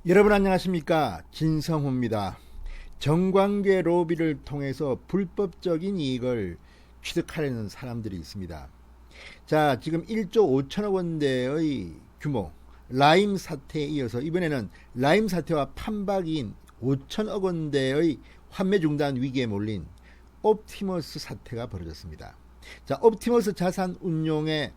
여러분 안녕하십니까, 진성호입니다. 정관계 로비를 통해서 불법적인 이익을 취득하려는 사람들이 있습니다. 자, 지금 1조 5천억 원대의 규모 라임 사태에 이어서 이번에는 라임 사태와 판박인 5천억 원대의 환매 중단 위기에 몰린 옵티머스 사태가 벌어졌습니다. 자, 옵티머스 자산운용의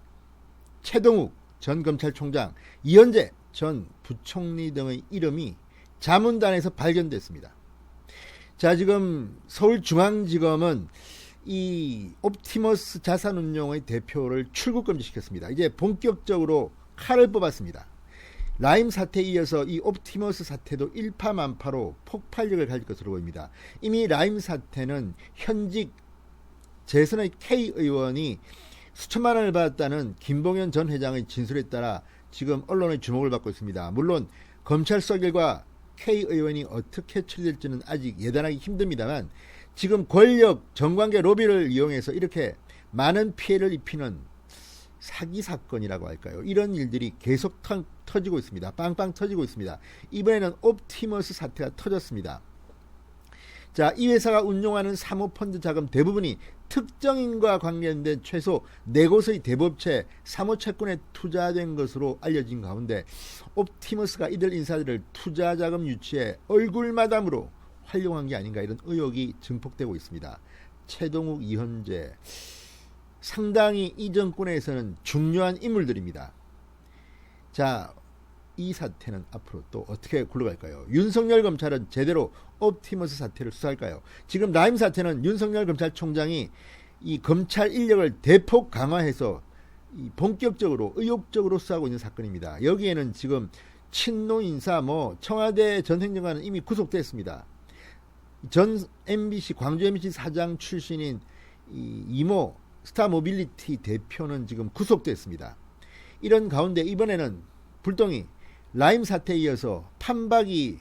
최동욱 전 검찰총장, 이현재 전 부총리 등의 이름이 자문단에서 발견됐습니다. 자, 지금 서울중앙지검은 이 옵티머스 자산운용의 대표를 출국 금지시켰습니다. 이제 본격적으로 칼을 뽑았습니다. 라임 사태에 이어서 이 옵티머스 사태도 일파만파로 폭발력을 가질 것으로 보입니다. 이미 라임 사태는 현직 재선의 K 의원이 수천만 원을 받았다는 김봉현 전 회장의 진술에 따라 지금 언론의 주목을 받고 있습니다. 물론 검찰 수사 결과 K 의원이 어떻게 처리될지는 아직 예단하기 힘듭니다만, 지금 권력 정관계 로비를 이용해서 이렇게 많은 피해를 입히는 사기 사건이라고 할까요? 이런 일들이 계속 터지고 있습니다. 빵빵 터지고 있습니다. 이번에는 옵티머스 사태가 터졌습니다. 자, 이 회사가 운용하는 사모펀드 자금 대부분이 특정인과 관련된 최소 4곳의 대부업체 사모채권에 투자된 것으로 알려진 가운데 옵티머스가 이들 인사들을 투자자금 유치에 얼굴마담으로 활용한 게 아닌가, 이런 의혹이 증폭되고 있습니다. 최동욱, 이현재, 상당히 이 정권에서는 중요한 인물들입니다. 자, 이 사태는 앞으로 또 어떻게 굴러갈까요? 윤석열 검찰은 제대로 옵티머스 사태를 수사할까요? 지금 라임 사태는 윤석열 검찰총장이 이 검찰 인력을 대폭 강화해서 이 본격적으로 의욕적으로 수사하고 있는 사건입니다. 여기에는 지금 친노 인사, 청와대 전 행정관은 이미 구속됐습니다. 전 MBC 광주 MBC 사장 출신인 이모 스타모빌리티 대표는 지금 구속됐습니다. 이런 가운데 이번에는 불똥이 라임 사태에 이어서 판박이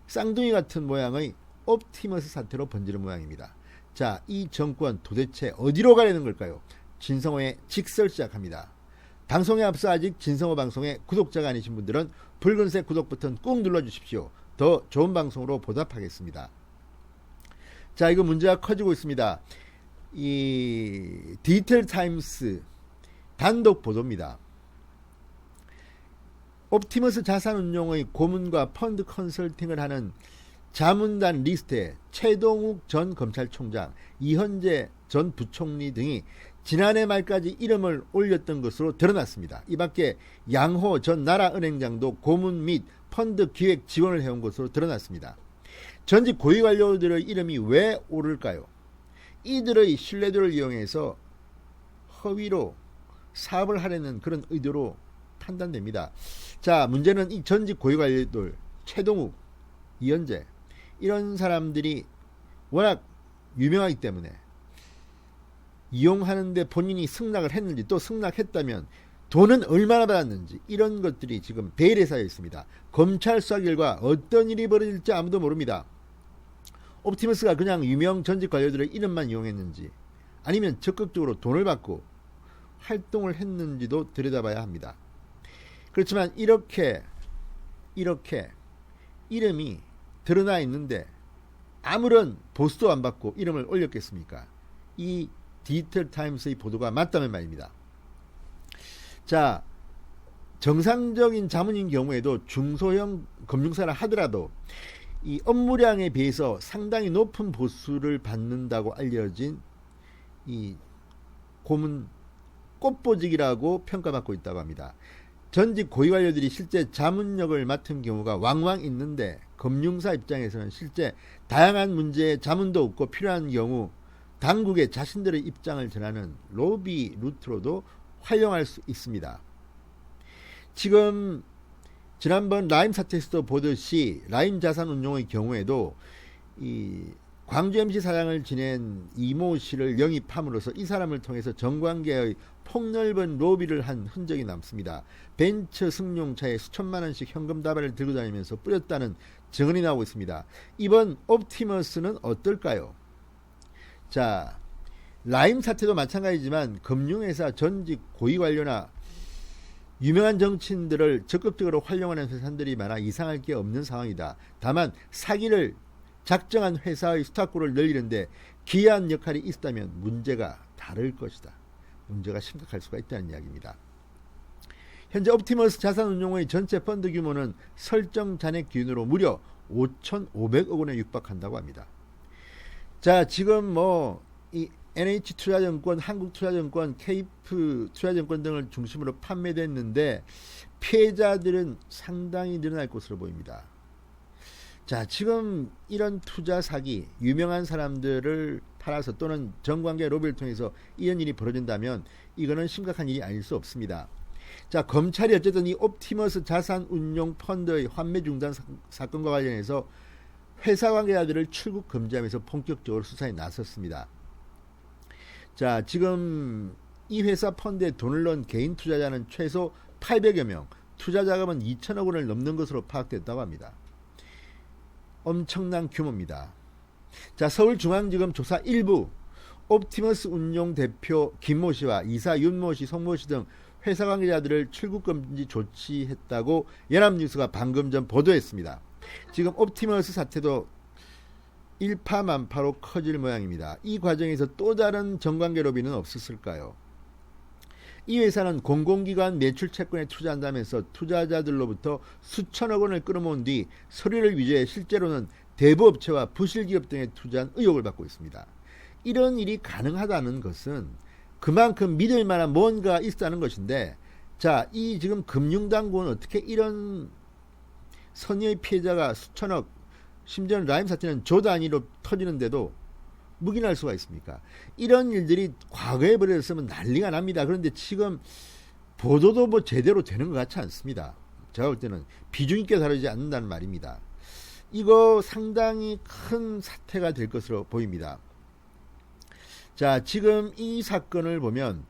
쌍둥이 같은 모양의 옵티머스 사태로 번지는 모양입니다. 자, 이 정권 도대체 어디로 가려는 걸까요? 진성호의 직설 시작합니다. 방송에 앞서 아직 진성호 방송의 구독자가 아니신 분들은 붉은색 구독 버튼 꾹 눌러주십시오. 더 좋은 방송으로 보답하겠습니다. 자, 이거 문제가 커지고 있습니다. 이 디지털 타임스 단독 보도입니다. 옵티머스 자산운용의 고문과 펀드 컨설팅을 하는 자문단 리스트에 최동욱 전 검찰총장, 이현재 전 부총리 등이 지난해 말까지 이름을 올렸던 것으로 드러났습니다. 이 밖에 양호 전 나라은행장도 고문 및 펀드 기획 지원을 해온 것으로 드러났습니다. 전직 고위 관료들의 이름이 왜 오를까요? 이들의 신뢰도를 이용해서 허위로 사업을 하려는 그런 의도로 판단됩니다. 자, 문제는 이 전직 고위 관료들 최동욱, 이현재 이런 사람들이 워낙 유명하기 때문에 이용하는데 본인이 승낙을 했는지, 또 승낙했다면 돈은 얼마나 받았는지, 이런 것들이 지금 베일에 쌓여 있습니다. 검찰 수사 결과 어떤 일이 벌어질지 아무도 모릅니다. 옵티머스가 그냥 유명 전직 관료들의 이름만 이용했는지, 아니면 적극적으로 돈을 받고 활동을 했는지도 들여다봐야 합니다. 그렇지만 이렇게 이름이 드러나 있는데 아무런 보수도 안 받고 이름을 올렸겠습니까? 이 디지털 타임스의 보도가 맞다면 말입니다. 자, 정상적인 자문인 경우에도 중소형 금융사를 하더라도 이 업무량에 비해서 상당히 높은 보수를 받는다고 알려진 이 고문 꽃보직이라고 평가받고 있다고 합니다. 전직 고위 관료들이 실제 자문역을 맡은 경우가 왕왕 있는데, 금융사 입장에서는 실제 다양한 문제에 자문도 없고 필요한 경우 당국에 자신들의 입장을 전하는 로비 루트로도 활용할 수 있습니다. 지금 지난번 라임 사태에서도 보듯이 라임 자산운용의 경우에도 이 광주 MC 사장을 지낸 이모 씨를 영입함으로써 이 사람을 통해서 정관계의 폭넓은 로비를 한 흔적이 남습니다. 벤처 승용차에 수천만 원씩 현금 다발을 들고 다니면서 뿌렸다는 증언이 나오고 있습니다. 이번 옵티머스는 어떨까요? 자, 라임 사태도 마찬가지지만 금융회사 전직 고위 관료나 유명한 정치인들을 적극적으로 활용하는 회사들이 많아 이상할 게 없는 상황이다. 다만 사기를 작정한 회사의 스타크를 늘리는데 기여한 역할이 있다면 문제가 다를 것이다. 문제가 심각할 수가 있다는 이야기입니다. 현재 옵티머스 자산운용의 전체 펀드 규모는 설정 잔액 기준으로 무려 5,500억 원에 육박한다고 합니다. 자, 지금 이 NH투자증권, 한국투자증권, 케이프투자증권 등을 중심으로 판매됐는데 피해자들은 상당히 늘어날 것으로 보입니다. 자, 지금 이런 투자 사기, 유명한 사람들을 팔아서 또는 정관계 로비를 통해서 이런 일이 벌어진다면 이거는 심각한 일이 아닐 수 없습니다. 자, 검찰이 어쨌든 이 옵티머스 자산운용 펀드의 환매 중단 사건과 관련해서 회사 관계자들을 출국 금지하면서 본격적으로 수사에 나섰습니다. 자, 지금 이 회사 펀드에 돈을 넣은 개인 투자자는 최소 800여 명, 투자 자금은 2천억 원을 넘는 것으로 파악됐다고 합니다. 엄청난 규모입니다. 자, 서울중앙지검 조사 일부 옵티머스 운용 대표 김모 씨와 이사 윤모 씨, 송모 씨 등 회사 관계자들을 출국 금지 조치했다고 연합뉴스가 방금 전 보도했습니다. 지금 옵티머스 사태도 일파만파로 커질 모양입니다. 이 과정에서 또 다른 정관계 로비는 없었을까요? 이 회사는 공공기관 매출 채권에 투자한다면서 투자자들로부터 수천억 원을 끌어모은 뒤 서류를 위조해 실제로는 대부업체와 부실기업 등에 투자한 의혹을 받고 있습니다. 이런 일이 가능하다는 것은 그만큼 믿을 만한 뭔가 있다는 것인데, 자, 이 지금 금융당국은 어떻게 이런 선의의 피해자가 수천억, 심지어는 라임 사태는 조 단위로 터지는데도 묵인할 수가 있습니까? 이런 일들이 과거에 벌어졌으면 난리가 납니다. 그런데 지금 보도도 제대로 되는 것 같지 않습니다. 제가 볼 때는 비중 있게 다루지 않는다는 말입니다. 이거 상당히 큰 사태가 될 것으로 보입니다. 자, 지금 이 사건을 보면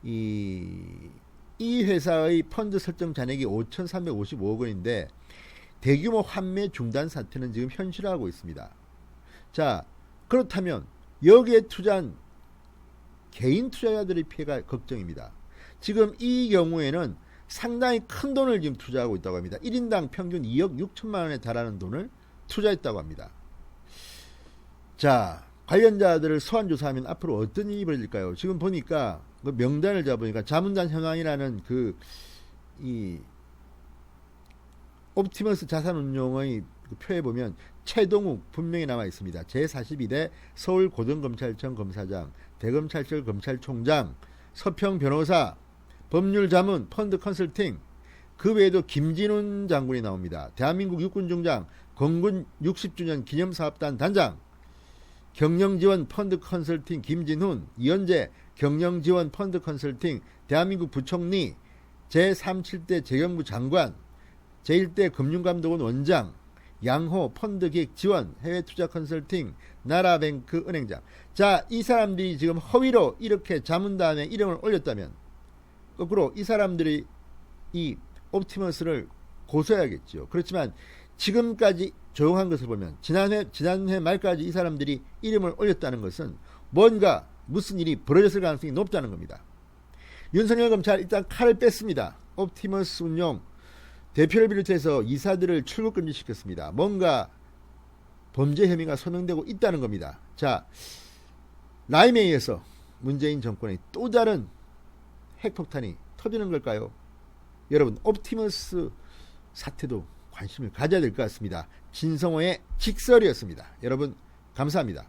이 회사의 펀드 설정 잔액이 5,355억 원인데 대규모 환매 중단 사태는 지금 현실화하고 있습니다. 자, 그렇다면 여기에 투자한 개인 투자자들의 피해가 걱정입니다. 지금 이 경우에는 상당히 큰 돈을 지금 투자하고 있다고 합니다. 1인당 평균 2억 6천만 원에 달하는 돈을 투자했다고 합니다. 자, 관련자들을 소환 조사하면 앞으로 어떤 일이 벌어질까요? 지금 보니까 그 명단을 잡으니까 자문단 현황이라는 이 옵티머스 자산운용의 표에 보면 최동욱 분명히 남아 있습니다. 제42대 서울고등검찰청 검사장, 대검찰청 검찰총장, 서평 변호사, 법률자문, 펀드 컨설팅, 그 외에도 김진훈 장군이 나옵니다. 대한민국 육군중장, 건군 60주년 기념사업단 단장, 경영지원 펀드 컨설팅 김진훈, 이현재 경영지원 펀드 컨설팅 대한민국 부총리, 제37대 재경부 장관, 제1대 금융감독원 원장, 양호 펀드기획 지원 해외투자 컨설팅 나라뱅크 은행장. 자, 이 사람들이 지금 허위로 이렇게 자문단에 이름을 올렸다면 거꾸로 이 사람들이 이 옵티머스를 고소해야겠죠. 그렇지만 지금까지 조용한 것을 보면 지난해 말까지 이 사람들이 이름을 올렸다는 것은 뭔가 무슨 일이 벌어졌을 가능성이 높다는 겁니다. 윤석열 검찰 일단 칼을 뺐습니다. 옵티머스 운용 대표를 비롯해서 이사들을 출국 금지시켰습니다. 뭔가 범죄 혐의가 소명되고 있다는 겁니다. 자, 라임에 의해서 문재인 정권의 또 다른 핵폭탄이 터지는 걸까요? 여러분, 옵티머스 사태도 관심을 가져야 될 것 같습니다. 진성호의 직설이었습니다. 여러분, 감사합니다.